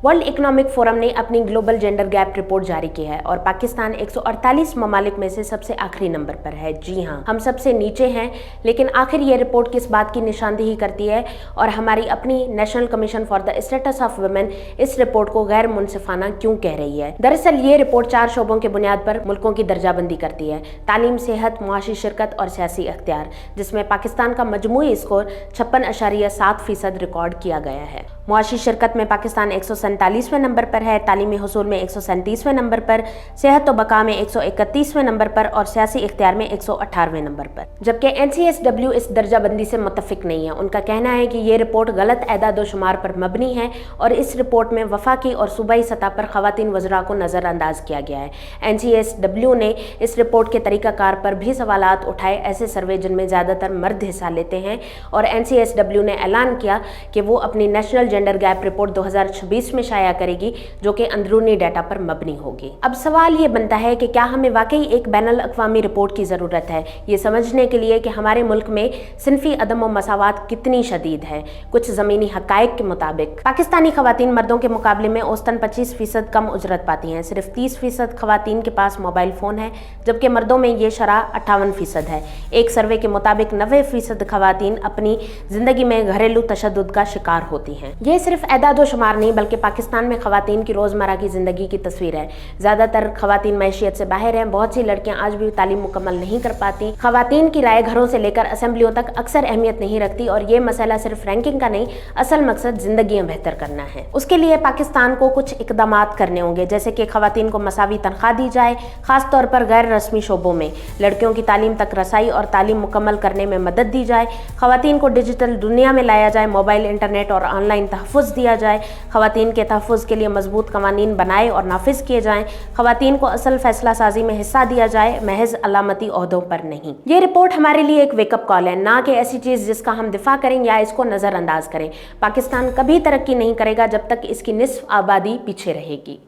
World economic forum ने अपनी global gender gap report जारी की है और पाकिस्तान 148 ममालिक में से सबसे आखिरी नंबर पर है। जी हाँ, हम सबसे नीचे हैं। लेकिन आखिर ये रिपोर्ट किस बात की निशानदेही करती है और हमारी अपनी national commission for the status of women इस रिपोर्ट को गैर मुनसिफाना क्यों कह रही है? दरअसल ये रिपोर्ट 4 शोबों के बुनियाद पर मुल्कों की दर्जाबंदी करती है: तालीम, सेहत, मुआशी शिरकत और सियासी अख्तियार, जिसमें पाकिस्तान का मजमूई स्कोर 56.7% रिकॉर्ड किया गया है। मुआशी शिरकत में पाकिस्तान 147वें नंबर पर है, तालीमी हुसूल में 137वें नंबर पर, सेहत व बका में 131वें नंबर पर और सियासी इख्तियार में 118वें नंबर पर। जबकि NCSW इस दर्जाबंदी से मुत्तफिक नहीं है। उनका कहना है कि ये रिपोर्ट गलत एदाद शुमार पर मबनी है और इस रिपोर्ट में वफाकी और सूबाई सतह पर खवातीन वज़रा को नज़रअंदाज किया गया है। NCSW ने इस रिपोर्ट के तरीक़ाकार पर भी सवालात उठाए। ऐसे सर्वे जिनमें ज़्यादातर मर्द हिस्सा लेते हैं और NCSW ने ऐलान किया कि वो अपनी नेशनल जेंडर गैप रिपोर्ट 2026 में शाया करेगी, जो कि अंदरूनी डाटा पर मबनी होगी। अब सवाल ये बनता है कि क्या हमें वाकई एक बैनुल अक़वामी रिपोर्ट की ज़रूरत है, ये समझने के लिए कि हमारे मुल्क में सिनफी अदम व मसावात कितनी शदीद है। कुछ ज़मीनी हक़ाइक़ के मुताबिक पाकिस्तानी ख़वातीन मर्दों के मुकाबले में औसतन 25% कम उजरत पाती हैं। सिर्फ 30% ख़वातीन के पास मोबाइल फ़ोन है, जबकि मर्दों में ये शरह 58% है। एक सर्वे के मुताबिक 90% ख़वातीन अपनी ज़िंदगी में घरेलू तशद्दुद का शिकार होती हैं। ये सिर्फ एदाद शुमार नहीं बल्कि पाकिस्तान में ख़वातीन की रोज़मर्रा की ज़िंदगी की तस्वीर है। ज़्यादातर ख़वातीन मैशियत से बाहर हैं। बहुत सी लड़कियां आज भी तालीम मुकम्मल नहीं कर पाती। ख़वातीन की राय घरों से लेकर असेंबलियों तक अक्सर अहमियत नहीं रखती और ये मसला सिर्फ रैंकिंग का नहीं, असल मकसद ज़िंदगियाँ बेहतर करना है। उसके लिए पाकिस्तान को कुछ इक़दामात करने होंगे, जैसे कि ख़वातीन को मसावी तनख्वाह दी जाए, ख़ास तौर पर गैर रस्मी शोबों में। लड़कियों की तालीम तक रसाई और तालीम मुकम्मल करने में मदद दी जाए। ख़वातीन को डिजिटल दुनिया में लाया जाए। मोबाइल, इंटरनेट और ऑनलाइन तहफ़्फ़ुज़ दिया जाए। ख़वातीन के तहफ़्फ़ुज़ के लिए मजबूत क़वानीन बनाए और नाफिज़ किए जाएँ। ख़वातीन को असल फैसला साजी में हिस्सा दिया जाए, महज अलामती ओहदों पर नहीं। ये रिपोर्ट हमारे लिए एक वेकअप कॉल है, ना कि ऐसी चीज़ जिसका हम दिफा करें या इसको नज़रअंदाज करें। पाकिस्तान कभी तरक्की नहीं करेगा जब तक इसकी निस्फ आबादी पीछे रहेगी।